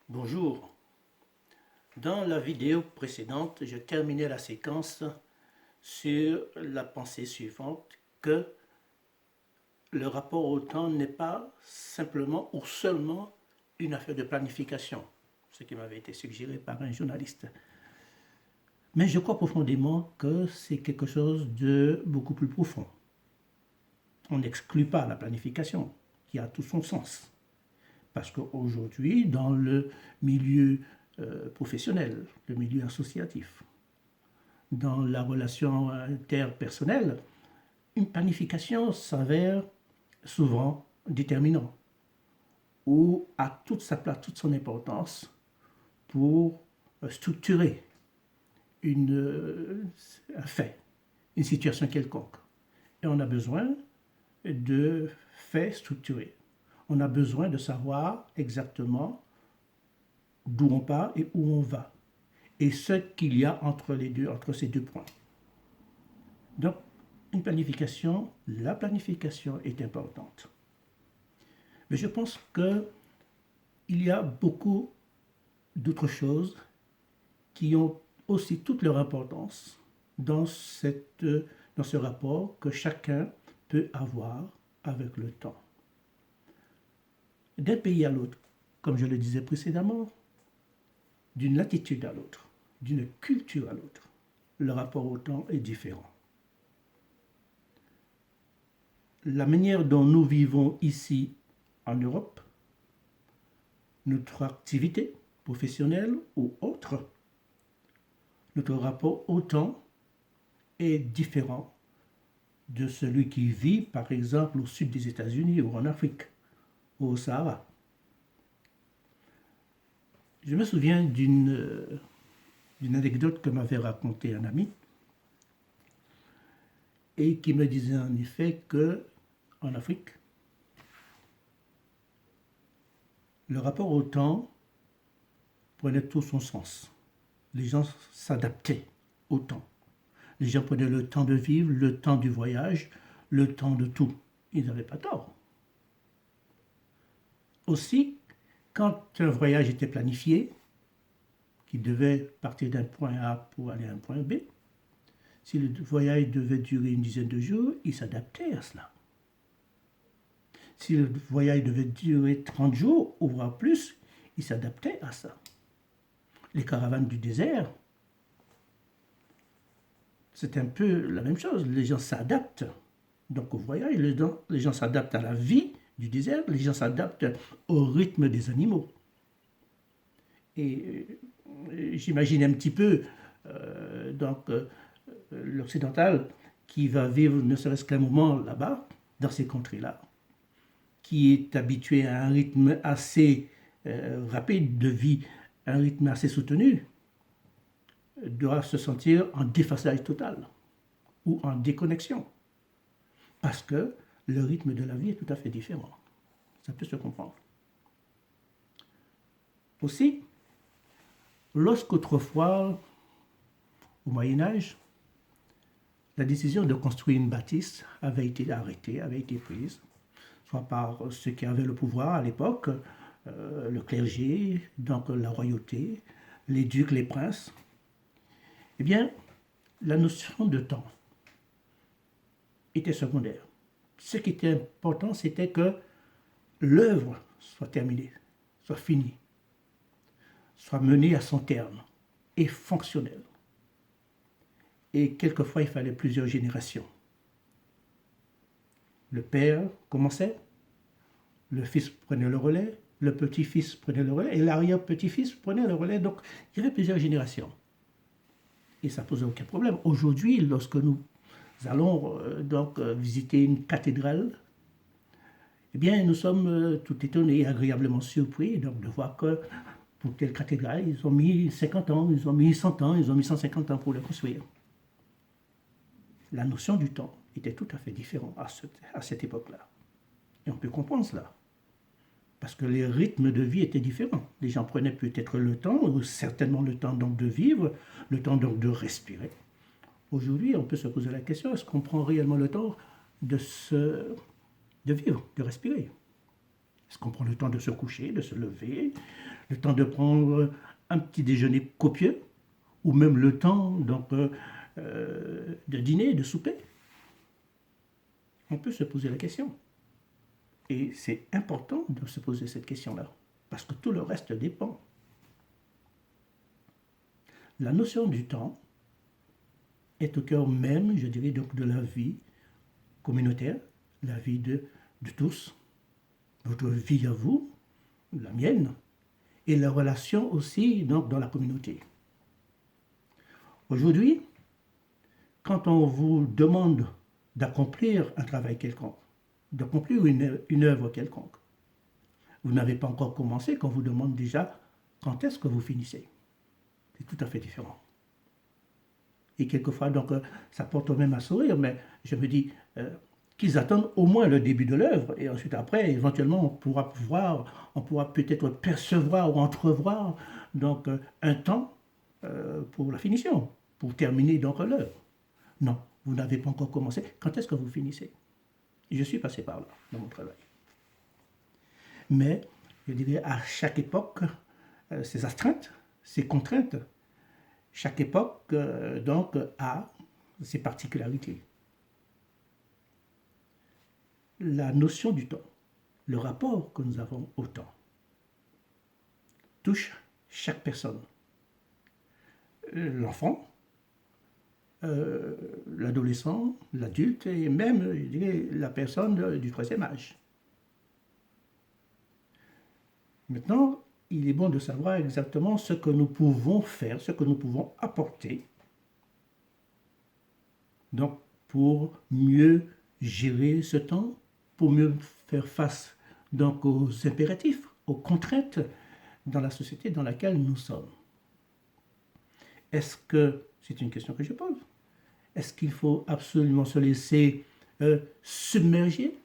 Bonjour. Dans la vidéo précédente, je terminais la séquence sur la pensée suivante que le rapport au temps n'est pas simplement ou seulement une affaire de planification, ce qui m'avait été suggéré par un journaliste. Mais je crois profondément que c'est quelque chose de beaucoup plus profond. On n'exclut pas la planification, qui a tout son sens. Parce qu'aujourd'hui, dans le milieu professionnel, le milieu associatif, dans la relation interpersonnelle, une planification s'avère souvent déterminant ou a toute sa place, toute son importance pour structurer un fait, une situation quelconque. Et on a besoin de faits structurés. On a besoin de savoir exactement d'où on part et où on va, et ce qu'il y a entre ces deux points. Donc, la planification est importante. Mais je pense qu'il y a beaucoup d'autres choses qui ont aussi toute leur importance dans ce rapport que chacun peut avoir avec le temps. D'un pays à l'autre, comme je le disais précédemment, d'une latitude à l'autre, d'une culture à l'autre, le rapport au temps est différent. La manière dont nous vivons ici en Europe, notre activité professionnelle ou autre, notre rapport au temps est différent de celui qui vit, par exemple, au sud des États-Unis ou en Afrique, ou au Sahara. Je me souviens d'une anecdote que m'avait racontée un ami et qui me disait en effet que en Afrique, le rapport au temps prenait tout son sens. Les gens s'adaptaient au temps. Les gens prenaient le temps de vivre, le temps du voyage, le temps de tout. Ils n'avaient pas tort. Aussi, quand un voyage était planifié, qui devait partir d'un point A pour aller à un point B, si le voyage devait durer une dizaine de jours, ils s'adaptaient à cela. Si le voyage devait durer 30 jours ou voire plus, ils s'adaptaient à ça. Les caravanes du désert, c'est un peu la même chose. Les gens s'adaptent donc au voyage, les gens s'adaptent à la vie du désert, les gens s'adaptent au rythme des animaux. Et j'imagine un petit peu l'occidental qui va vivre ne serait-ce qu'un moment là-bas, dans ces contrées-là, qui est habitué à un rythme assez rapide de vie, un rythme assez soutenu, doit se sentir en déphasage total ou en déconnexion. Parce que le rythme de la vie est tout à fait différent. Ça peut se comprendre. Aussi, lorsqu'autrefois, au Moyen-Âge, la décision de construire une bâtisse avait été arrêtée, avait été prise, soit par ceux qui avaient le pouvoir à l'époque, le clergé, donc la royauté, les ducs, les princes, eh bien, la notion de temps était secondaire. Ce qui était important, c'était que l'œuvre soit terminée, soit finie, soit menée à son terme et fonctionnelle. Et quelquefois, il fallait plusieurs générations. Le père commençait, le fils prenait le relais, le petit-fils prenait le relais et l'arrière-petit-fils prenait le relais. Donc, il y avait plusieurs générations. Et ça ne posait aucun problème. Aujourd'hui, lorsque nous allons visiter une cathédrale, eh bien, nous sommes tout étonnés et agréablement surpris donc, de voir que pour telle cathédrale, ils ont mis 50 ans, ils ont mis 100 ans, ils ont mis 150 ans pour le construire. La notion du temps était tout à fait différente à cette époque-là. Et on peut comprendre cela. Parce que les rythmes de vie étaient différents. Les gens prenaient peut-être le temps, ou certainement le temps donc de vivre, le temps donc de respirer. Aujourd'hui, on peut se poser la question, est-ce qu'on prend réellement le temps de vivre, de respirer? Est-ce qu'on prend le temps de se coucher, de se lever, le temps de prendre un petit déjeuner copieux, ou même le temps donc, de dîner, de souper? On peut se poser la question. Et c'est important de se poser cette question-là, parce que tout le reste dépend. La notion du temps est au cœur même, je dirais, donc, de la vie communautaire, la vie de tous, votre vie à vous, la mienne, et la relation aussi donc, dans la communauté. Aujourd'hui, quand on vous demande d'accomplir un travail quelconque, d'accomplir une œuvre quelconque, vous n'avez pas encore commencé qu'on vous demande déjà quand est-ce que vous finissez. C'est tout à fait différent. Et quelquefois, donc, ça porte même à sourire, mais je me dis qu'ils attendent au moins le début de l'œuvre, et ensuite après, éventuellement, on pourra peut-être percevoir ou entrevoir donc, un temps pour la finition, pour terminer donc l'œuvre. Non, vous n'avez pas encore commencé. Quand est-ce que vous finissez? Je suis passé par là, dans mon travail. Mais, je dirais, à chaque époque, ces astreintes, ces contraintes, chaque époque, donc, a ses particularités. La notion du temps, le rapport que nous avons au temps, touche chaque personne. L'enfant, l'adolescent, l'adulte et même, je dirais, la personne du troisième âge. Maintenant, il est bon de savoir exactement ce que nous pouvons faire, ce que nous pouvons apporter, donc pour mieux gérer ce temps, pour mieux faire face donc aux impératifs, aux contraintes dans la société dans laquelle nous sommes. Est-ce que, c'est une question que je pose, est-ce qu'il faut absolument se laisser submerger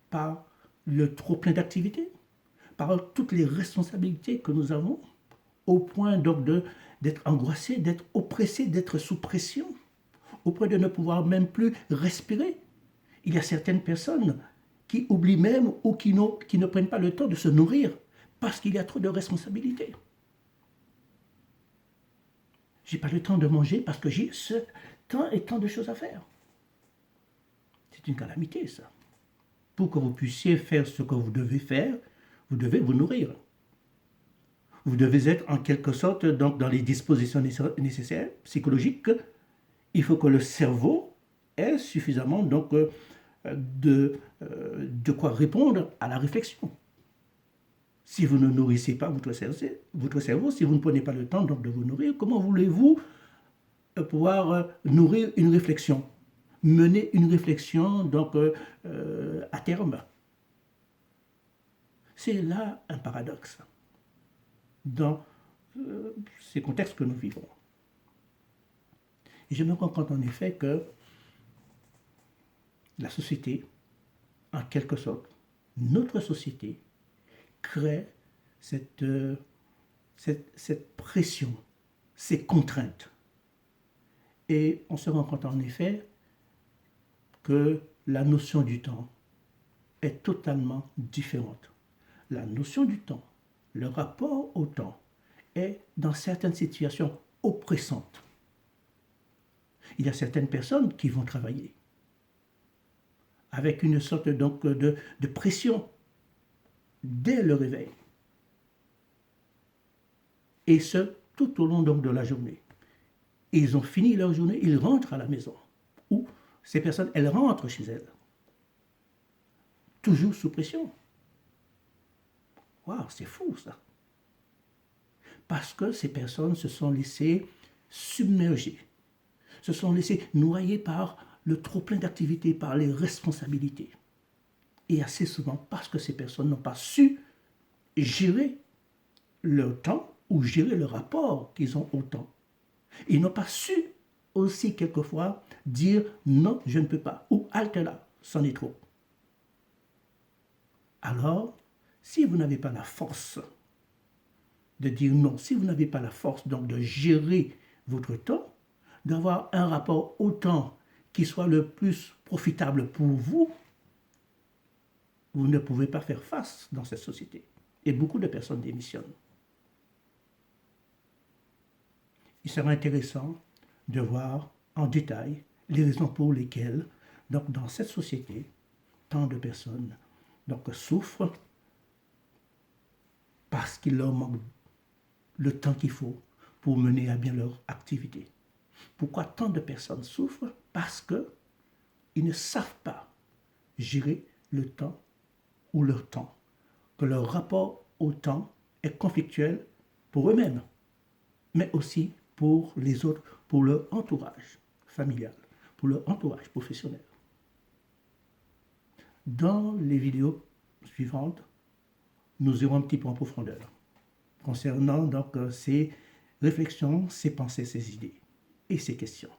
par le trop-plein d'activités, par toutes les responsabilités que nous avons, au point donc d'être angoissé, d'être oppressé, d'être sous pression, au point de ne pouvoir même plus respirer? Il y a certaines personnes qui oublient même ou qui ne prennent pas le temps de se nourrir parce qu'il y a trop de responsabilités. Je n'ai pas le temps de manger parce que j'ai ce temps et tant de choses à faire. C'est une calamité, ça. Pour que vous puissiez faire ce que vous devez faire, vous devez vous nourrir. Vous devez être en quelque sorte donc, dans les dispositions nécessaires, psychologiques. Il faut que le cerveau ait suffisamment donc, de quoi répondre à la réflexion. Si vous ne nourrissez pas votre cerveau, si vous ne prenez pas le temps donc, de vous nourrir, comment voulez-vous pouvoir nourrir une réflexion, mener une réflexion donc, à terme? C'est là un paradoxe dans ces contextes que nous vivons. Et je me rends compte en effet que la société, en quelque sorte, notre société, crée cette pression, ces contraintes. Et on se rend compte en effet que la notion du temps est totalement différente. La notion du temps, le rapport au temps est dans certaines situations oppressantes. Il y a certaines personnes qui vont travailler avec une sorte donc de pression dès le réveil. Et ce, tout au long donc de la journée. Et ils ont fini leur journée, ils rentrent à la maison. Ou ces personnes, elles rentrent chez elles. Toujours sous pression. Waouh, c'est fou ça. Parce que ces personnes se sont laissées submerger, se sont laissées noyer par le trop-plein d'activités, par les responsabilités. Et assez souvent, parce que ces personnes n'ont pas su gérer leur temps ou gérer le rapport qu'ils ont au temps. Ils n'ont pas su aussi quelquefois dire non, je ne peux pas, ou halte là, c'en est trop. Alors, si vous n'avez pas la force de dire non, si vous n'avez pas la force donc de gérer votre temps, d'avoir un rapport au temps qui soit le plus profitable pour vous, vous ne pouvez pas faire face dans cette société. Et beaucoup de personnes démissionnent. Il sera intéressant de voir en détail les raisons pour lesquelles, donc, dans cette société, tant de personnes souffrent parce qu'il leur manque le temps qu'il faut pour mener à bien leur activité. Pourquoi tant de personnes souffrent? Parce qu'ils ne savent pas gérer le temps ou leur temps, que leur rapport au temps est conflictuel pour eux-mêmes, mais aussi pour les autres, pour leur entourage familial, pour leur entourage professionnel. Dans les vidéos suivantes, nous irons un petit peu en profondeur concernant donc ces réflexions, ces pensées, ces idées et ces questions.